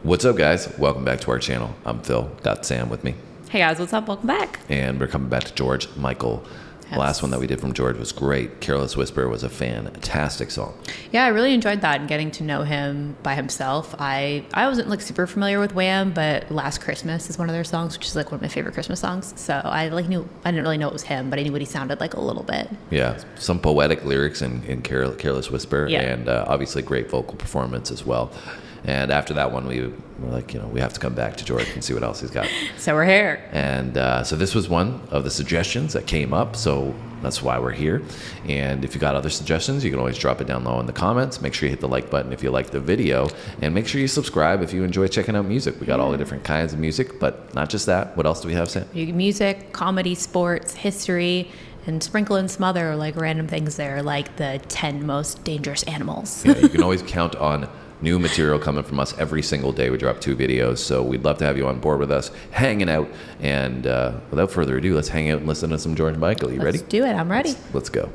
What's up, guys? Welcome back to our channel. I'm Phil. Got Sam with me. Hey guys, what's up? Welcome back. And we're coming back to George Michael. The last one that we did from George was great. Careless Whisper was a fantastic song. Yeah, I really enjoyed that and getting to know him by himself. I wasn't like super familiar with Wham, but Last Christmas is one of their songs, which is like one of my favorite Christmas songs. So I didn't really know it was him, but I knew what he sounded like a little bit. Yeah, some poetic lyrics in Careless Whisper, and obviously great vocal performance as well. And after that one, we were like, we have to come back to George and see what else he's got. So we're here. And so this was one of the suggestions that came up, so that's why we're here. And if you got other suggestions, you can always drop it down low in the comments. Make sure you hit the like button if you like the video, and make sure you subscribe if you enjoy checking out music. We got all the different kinds of music, but not just that. What else do we have, Sam? Music, comedy, sports, history, and sprinkle and smother like random things there, like the 10 most dangerous animals. Yeah, you can always count on new material coming from us every single day. We drop 2 videos, so we'd love to have you on board with us, hanging out. And without further ado, let's hang out and listen to some George Michael. You ready? Let's do it. I'm ready. Let's go.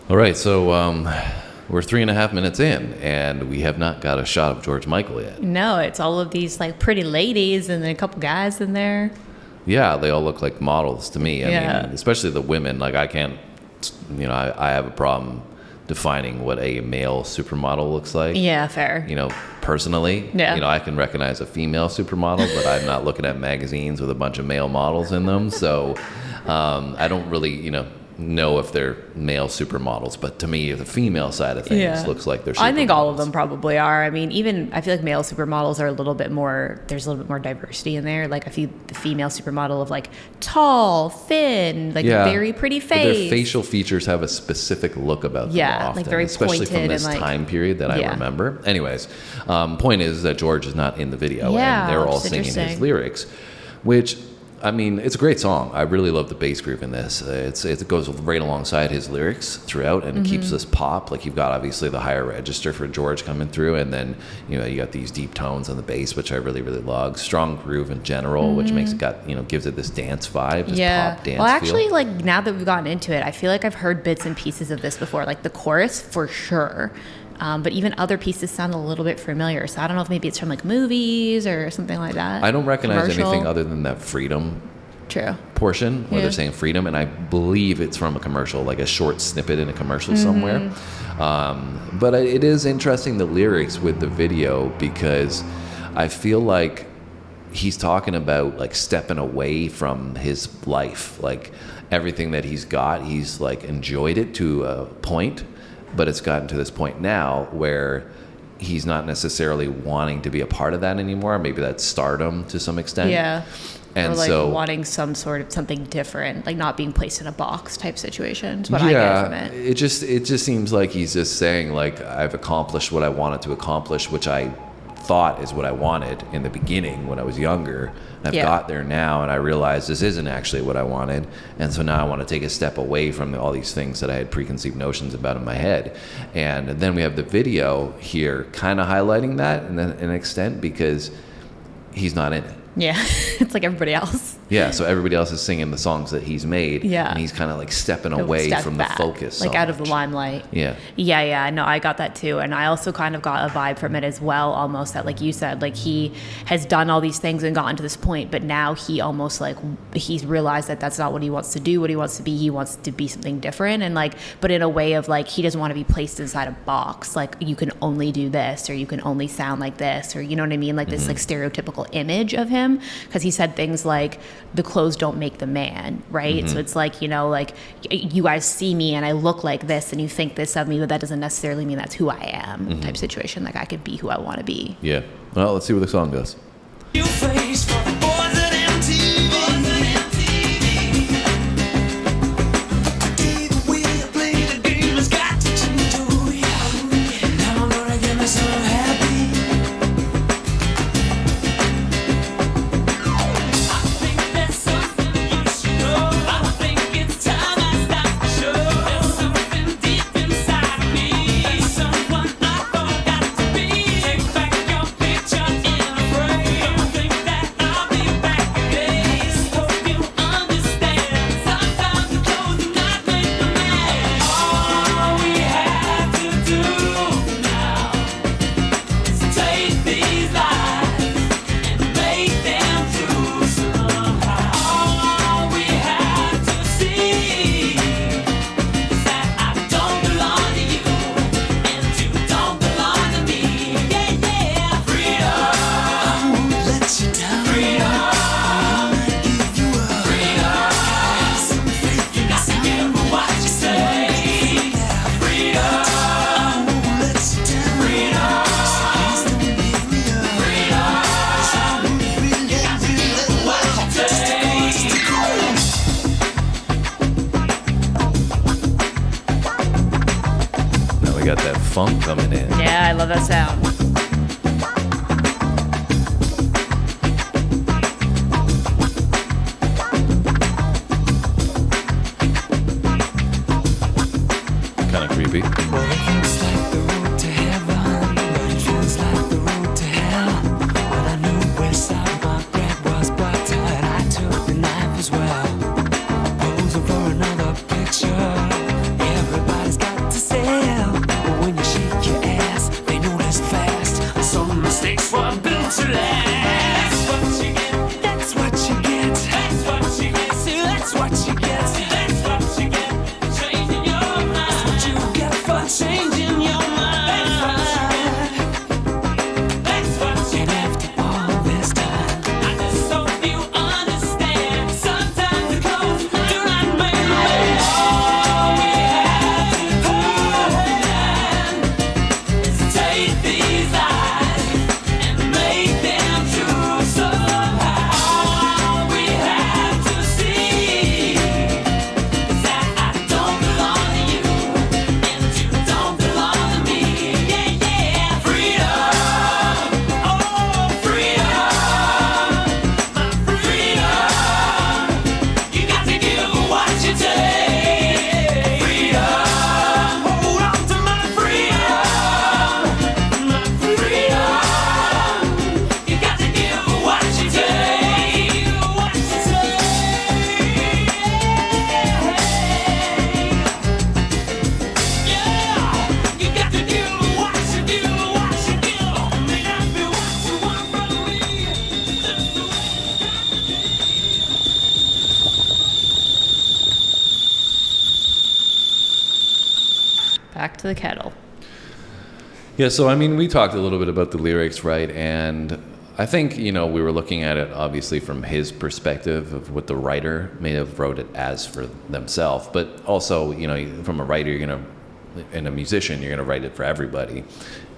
All right, so we're 3.5 minutes in, and we have not got a shot of George Michael yet. No, it's all of these like pretty ladies and then a couple guys in there. Yeah, they all look like models to me. I mean, especially the women. Like, I can't you know, I have a problem defining what a male supermodel looks like. Yeah, fair. You know, personally, Yeah. you know, I can recognize a female supermodel, but I'm not looking at magazines with a bunch of male models in them. So I don't really, you know if they're male supermodels, but to me, the female side of things looks like they're supermodels. I think all of them probably are. I mean, even I feel like male supermodels are a little bit more, there's a little bit more diversity in there. Like I feel the female supermodel of like tall, thin, like very pretty face. But their facial features have a specific look about them often, like very especially from pointed this and like, time period that I remember. Anyways, point is that George is not in the video, Yeah, and they're all which is singing his interesting. lyrics, which, I mean, it's a great song. I really love the bass groove in this. It goes right alongside his lyrics throughout, and it keeps this pop. Like, you've got obviously the higher register for George coming through, and then you got these deep tones on the bass, which I really, really love. Strong groove in general, which makes it gives it this dance vibe, this pop dance Well, actually, feel. like now that we've gotten into it, I feel like I've heard bits and pieces of this before, like the chorus for sure. But even other pieces sound a little bit familiar. So I don't know if maybe it's from like movies or something like that. I don't recognize Commercial. anything other than that freedom True. portion where they're saying freedom, and I believe it's from a commercial, like a short snippet in a commercial somewhere. But it is interesting, the lyrics with the video, because I feel like he's talking about like stepping away from his life, like everything that he's got, he's like enjoyed it to a point, but it's gotten to this point now where he's not necessarily wanting to be a part of that anymore. Maybe that's stardom to some extent. Yeah. And or like so wanting some sort of something different, like not being placed in a box type situation is what I get from it. It just seems like he's just saying like, I've accomplished what I wanted to accomplish, which I thought is what I wanted in the beginning when I was younger. I've got there now, and I realize this isn't actually what I wanted, and so now I want to take a step away from all these things that I had preconceived notions about in my head. And then we have the video here kind of highlighting that in an extent, because he's not in it. Yeah, it's like everybody else. Yeah, so everybody else is singing the songs that he's made, and he's kind of like stepping away Step from back, the focus, like so out of the much. limelight. Yeah, No, I got that too, and I also kind of got a vibe from it as well, almost that, like you said, like he has done all these things and gotten to this point, but now he almost like he's realized that that's not what he wants to do. What he wants to be, he wants to be something different, and like, but in a way of like he doesn't want to be placed inside a box. Like you can only do this, or you can only sound like this, or you know what I mean, like this like stereotypical image of him, because he said things like the clothes don't make the man, right? So it's like, like you guys see me and I look like this and you think this of me, but that doesn't necessarily mean that's who I am type situation. Like I could be who I want to be. Yeah. Well, let's see where the song goes. You face for the boys at MTV. The way I play the game has got to change, oh yeah. Now I'm gonna get myself happy. I think there's something you should know. I think it's time I start to show. There's something deep inside of me. There's someone I forgot to be. Take back your picture in a frame. Don't think that I'll be back again. Hope you understand. Sometimes the clothes do not make the man. All we have to do now is take these lies and make them true somehow. All we have to see is that I don't belong to you and you don't belong to me. Yeah. Freedom. I won't let you down. Freedom. I might give you up. Freedom. Have some faith. You got to give me what you say. Freedom. I won't let you down. Freedom. So please don't give me up. Freedom. 'Cause I won't really let what you say. Now we got that funk coming in. Yeah, I love that sound. Kind of creepy. Well, it looks like the road to heaven, but it feels like the road to hell. When I knew where side my bread was butter, and I took the knife as well. Posing for another picture, everybody's got to sell. But when you shake your ass, they notice fast. Some mistakes were built to last. That's what you get. That's what you get. That's what you get. See, that's what you get. See, that's what you get. Change back to the kettle. Yeah, so I mean, we talked a little bit about the lyrics, right? And I think, we were looking at it obviously from his perspective of what the writer may have wrote it as for themselves, but also, from a writer, and a musician, you're going to write it for everybody,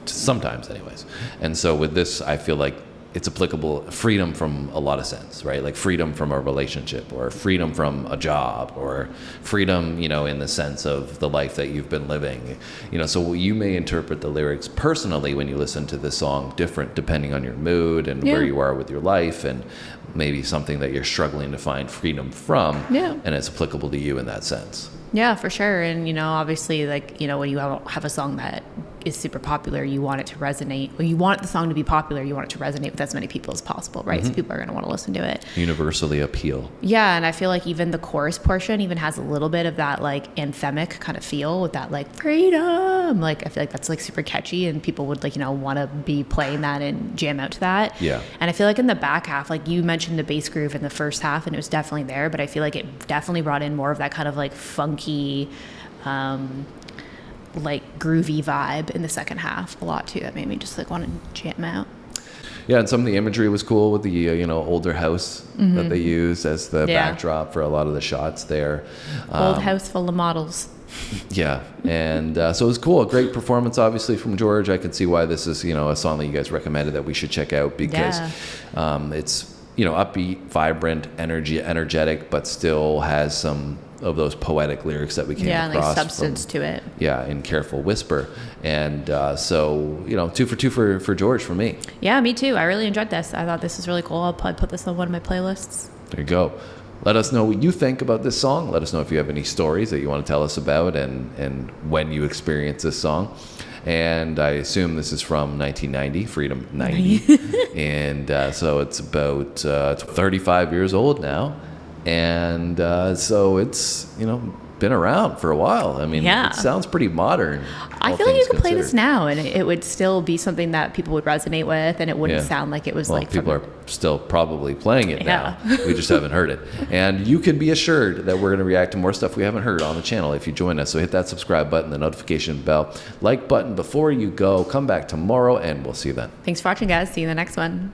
sometimes anyways. And so with this, I feel like it's applicable, freedom from a lot of sense, right? Like freedom from a relationship, or freedom from a job, or freedom, in the sense of the life that you've been living. So you may interpret the lyrics personally when you listen to this song different depending on your mood and where you are with your life, and maybe something that you're struggling to find freedom from. Yeah. And it's applicable to you in that sense. Yeah, for sure. And, obviously, like, when you have a song that is super popular, you want it to resonate. Well, you want the song to be popular. You want it to resonate with as many people as possible, right? So people are going to want to listen to it. Universally appeal. Yeah, and I feel like even the chorus portion even has a little bit of that, like, anthemic kind of feel with that, like, freedom. Like, I feel like that's, like, super catchy, and people would, like, want to be playing that and jam out to that. Yeah. And I feel like in the back half, like, you mentioned the bass groove in the first half, and it was definitely there, but I feel like it definitely brought in more of that kind of, like, funky, like groovy vibe in the second half a lot too. That made me just like want to jam out. Yeah, and some of the imagery was cool with the older house that they used as the backdrop for a lot of the shots there. Old house full of models. Yeah, and so it was cool. A great performance, obviously, from George. I can see why this is a song that you guys recommended that we should check out, because it's upbeat, vibrant, energetic, but still has some of those poetic lyrics that we came across. Yeah, like substance to it. Yeah, in Careful Whisper. And so, 2 for 2 for George for me. Yeah, me too. I really enjoyed this. I thought this was really cool. I'll probably put this on one of my playlists. There you go. Let us know what you think about this song. Let us know if you have any stories that you want to tell us about, and when you experienced this song. And I assume this is from 1990, Freedom 90. And so it's about 35 years old now. And so it's, been around for a while. I mean, it sounds pretty modern. I feel like you could play this now and it would still be something that people would resonate with, and it wouldn't sound like it was like... people are still probably playing it now. We just haven't heard it. And you can be assured that we're going to react to more stuff we haven't heard on the channel if you join us. So hit that subscribe button, the notification bell, like button before you go. Come back tomorrow, and we'll see you then. Thanks for watching, guys. See you in the next one.